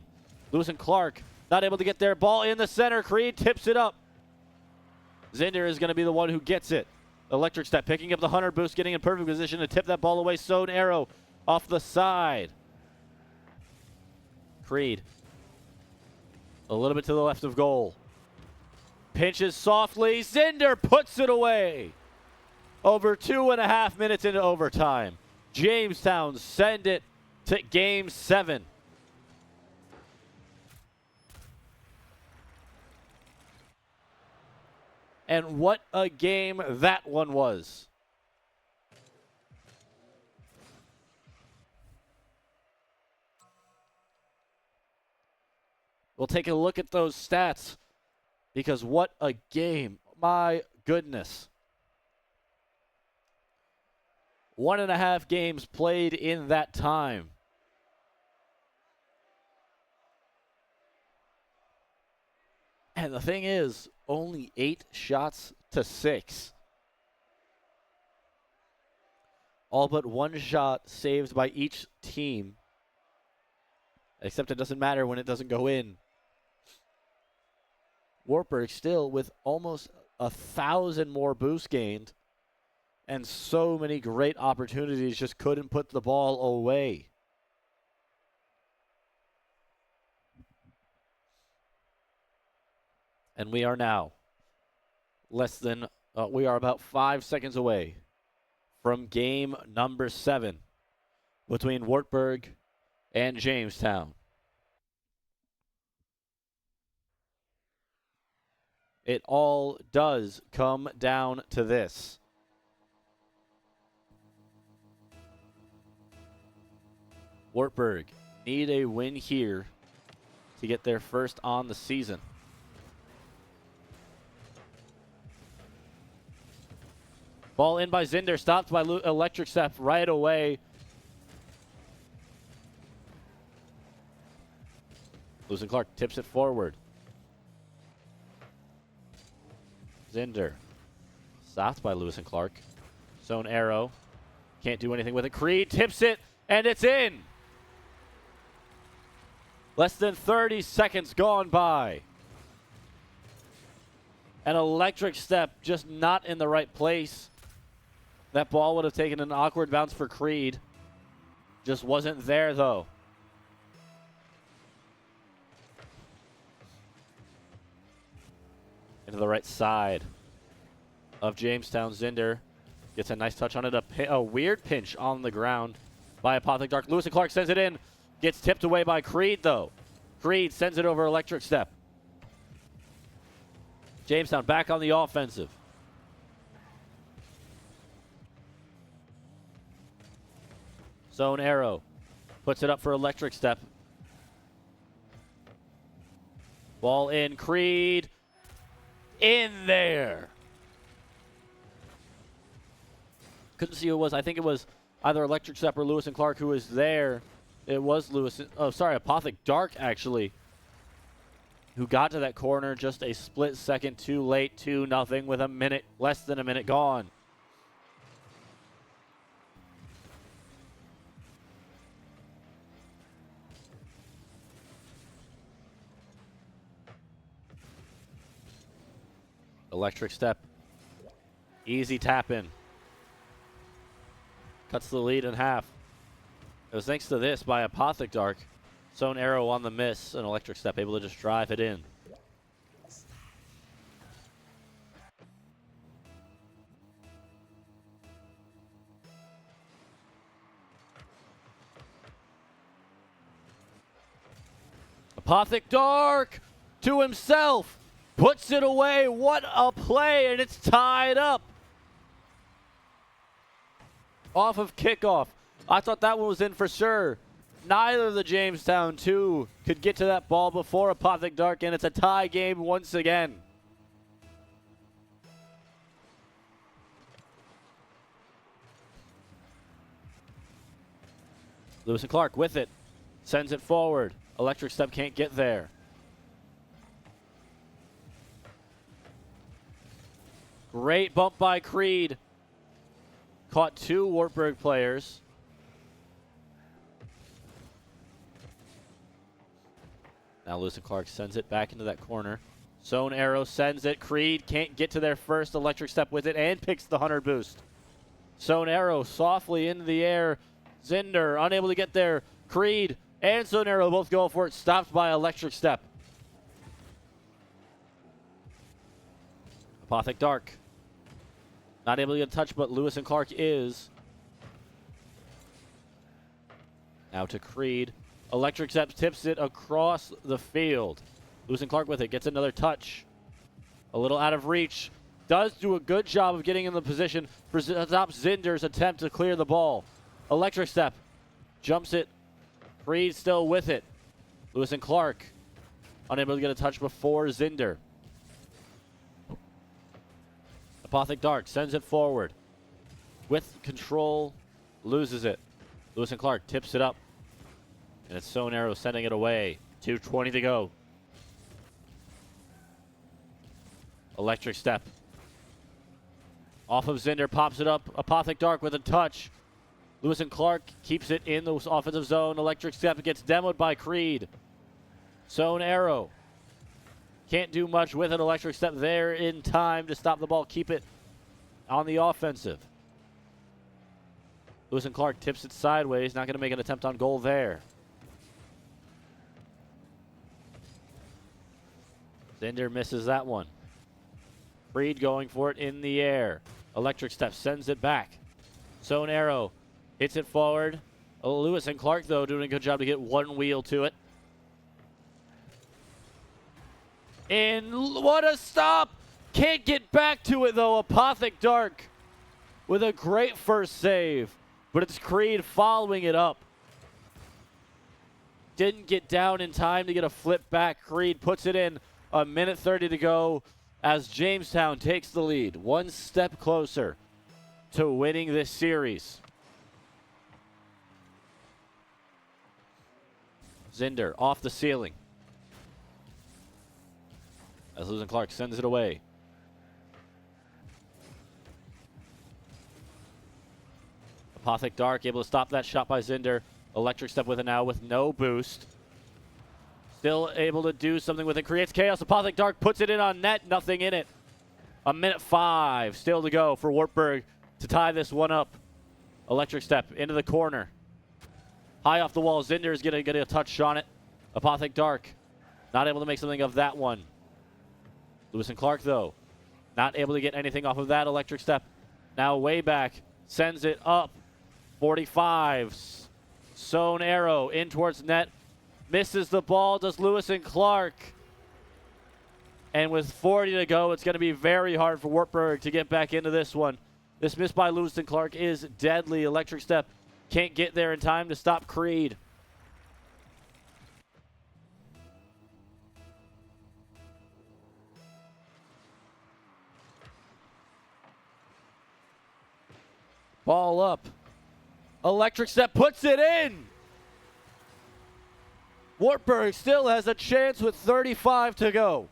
Lewis and Clark not able to get their ball in the center. Creed tips it up. Zinder is going to be the one who gets it. Electric Step picking up the 100 boost, getting in perfect position to tip that ball away. Sewn Arrow off the side. Creed a little bit to the left of goal. Pinches softly. Zinder puts it away. Over 2.5 minutes into overtime. Jamestown send it to Game 7. And what a game that one was. We'll take a look at those stats because what a game. My goodness. 1.5 games played in that time. And the thing is, only 8 shots to 6. All but 1 shot saved by each team. Except it doesn't matter when it doesn't go in. Wartburg still with almost 1,000 more boosts gained. And so many great opportunities, just couldn't put the ball away. And we are now we are about 5 seconds away from game number 7 between Wartburg and Jamestown. It all does come down to this. Wartburg need a win here to get their first on the season. Ball in by Zinder, stopped by Electric Step right away. Lewis and Clark tips it forward. Zinder, stopped by Lewis and Clark. Sewn Arrow, can't do anything with it. Creed tips it, and it's in. Less than 30 seconds gone by. An Electric Step just not in the right place. That ball would have taken an awkward bounce for Creed. Just wasn't there, though. Into the right side of Jamestown. Zinder gets a nice touch on it. A weird pinch on the ground by Apothic Dark. Lewis and Clark sends it in. Gets tipped away by Creed, though. Creed sends it over Electric Step. Jamestown back on the offensive. Sewn Arrow puts it up for Electric Step. Ball in. Creed in there. Couldn't see who it was. I think it was either Electric Step or Lewis and Clark who was there. It was Apothic Dark, actually, who got to that corner just a split second too late, 2-0 with less than a minute gone. Electric Step, easy tap in. Cuts the lead in half. It was thanks to this by Apothic Dark. Sewn Arrow on the miss, and Electric Step able to just drive it in. Apothic Dark to himself. Puts it away. What a play, and it's tied up. Off of kickoff. I thought that one was in for sure. Neither of the Jamestown two could get to that ball before Apothic Dark, and it's a tie game once again. Lewis and Clark with it. Sends it forward. Electric Step can't get there. Great bump by Creed. Caught 2 Wartburg players. Now Lewis and Clark sends it back into that corner. Zone Arrow sends it. Creed can't get to their first electric step with it and picks the 100 boost. Zone Arrow softly into the air. Zinder unable to get there. Creed and Zone Arrow both go for it. Stopped by electric step. Apothic Dark. Not able to get a touch, but Lewis and Clark is. Now to Creed. Electric Step tips it across the field. Lewis and Clark with it. Gets another touch. A little out of reach. Does do a good job of getting in the position for stop Zinder's attempt to clear the ball. Electric Step. Jumps it. Creed still with it. Lewis and Clark unable to get a touch before Zinder. Apothic Dark sends it forward. With control, loses it. Lewis and Clark tips it up. And it's Zone Arrow sending it away. 2:20 to go. Electric Step. Off of Zinder, pops it up. Apothic Dark with a touch. Lewis and Clark keeps it in the offensive zone. Electric Step gets demoed by Creed. Zone Arrow. Can't do much with it. Electric Step there in time to stop the ball. Keep it on the offensive. Lewis and Clark tips it sideways. Not going to make an attempt on goal there. Zinder misses that one. Creed going for it in the air. Electric Step sends it back. Zone Arrow hits it forward. Lewis and Clark, though, doing a good job to get one wheel to it. And what a stop! Can't get back to it, though. Apothic Dark with a great first save. But it's Creed following it up. Didn't get down in time to get a flip back. Creed puts it in. 1:30 to go as Jamestown takes the lead. One step closer to winning this series. Zinder off the ceiling. As Lewis and Clark sends it away. Apothic Dark able to stop that shot by Zinder. Electric Step with it now with no boost. Still able to do something with it. Creates chaos. Apothic Dark puts it in on net. Nothing in it. 1:05 still to go for Wartburg to tie this one up. Electric Step into the corner. High off the wall. Zinder is going to get a touch on it. Apothic Dark not able to make something of that one. Lewis and Clark, though, not able to get anything off of that. Electric Step now way back. Sends it up. 45. Zone Arrow in towards net. Misses the ball. Does Lewis and Clark. And with 40 to go, it's going to be very hard for Wartburg to get back into this one. This miss by Lewis and Clark is deadly. Electric Step can't get there in time to stop Creed. Ball up. Electric Step puts it in. Wartburg still has a chance with 35 to go.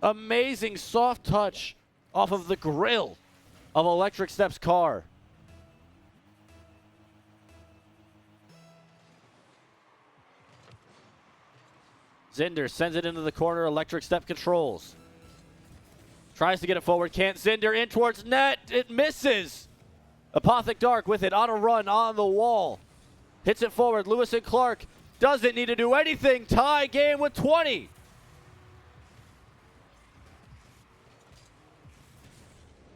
Amazing soft touch off of the grill of Electric Step's car. Zinder sends it into the corner. Electric Step controls. Tries to get it forward. Can't. Zinder in towards net. It misses. Apothic Dark with it on a run on the wall. Hits it forward. Lewis and Clark doesn't need to do anything. Tie game with 20.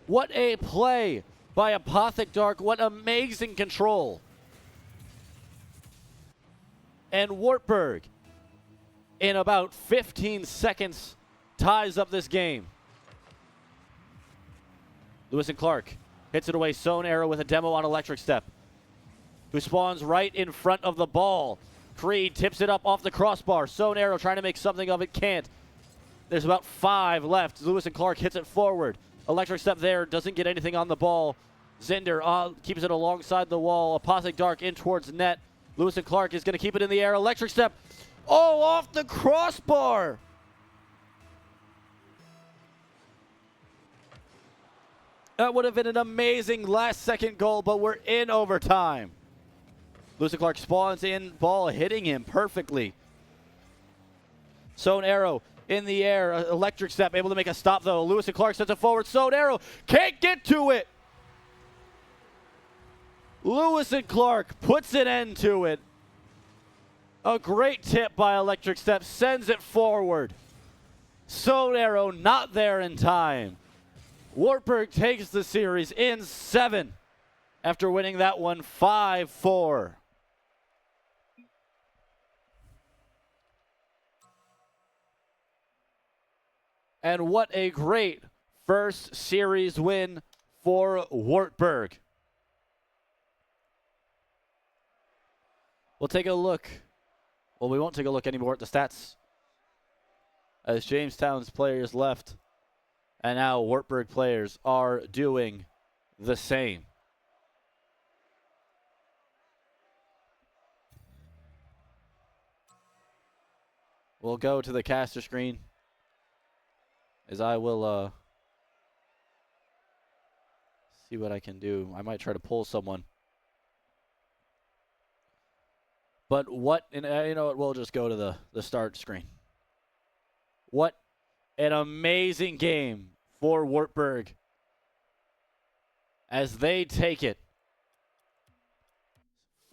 What a play by Apothic Dark. What amazing control. And Wartburg, in about 15 seconds, ties up this game. Lewis and Clark hits it away. Zone Arrow with a demo on Electric Step, who spawns right in front of the ball. Creed tips it up off the crossbar. Zone Arrow trying to make something of it. Can't. There's about 5 left. Lewis and Clark hits it forward. Electric Step there. Doesn't get anything on the ball. Zinder keeps it alongside the wall. Apothic Dark in towards net. Lewis and Clark is going to keep it in the air. Electric Step. Oh, off the crossbar. That would have been an amazing last-second goal, but we're in overtime. Lewis Clark spawns in, ball hitting him perfectly. Sewn Arrow in the air, electric step, able to make a stop though. Lewis and Clark sets it forward. Sewn Arrow can't get to it. Lewis and Clark puts an end to it. A great tip by Electric Step, sends it forward. Sewn Arrow not there in time. Wartburg takes the series in 7 after winning that one 5-4. And what a great first series win for Wartburg. We'll take a look. Well, we won't take a look anymore at the stats, as Jamestown's players left, and now Wartburg players are doing the same. We'll go to the caster screen, as I will see what I can do. I might try to pull someone. But what, and you know what, we'll just go to the start screen. What an amazing game for Wartburg as they take it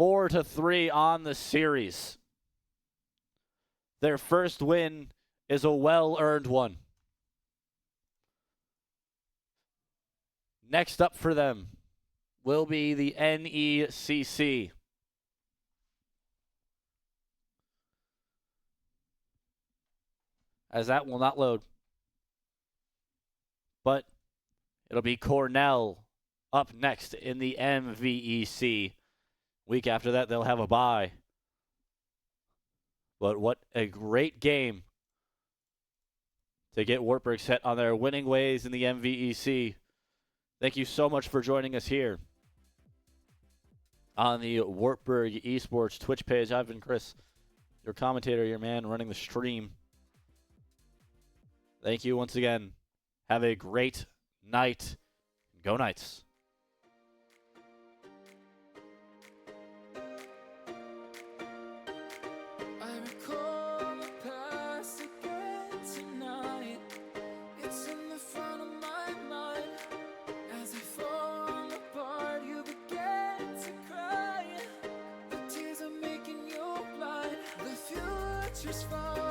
4-3 on the series. Their first win is a well-earned one. Next up for them will be the NECC. As that will not load. But it'll be Cornell up next in the MVEC. Week after that, they'll have a bye. But what a great game to get Wartburg set on their winning ways in the MVEC. Thank you so much for joining us here on the Wartburg Esports Twitch page. I've been Chris, your commentator, your man running the stream. Thank you once again. Have a great night. Go Knights. I recall the past again tonight. It's in the front of my mind. As I fall apart, you begin to cry. The tears are making you blind. The future's far.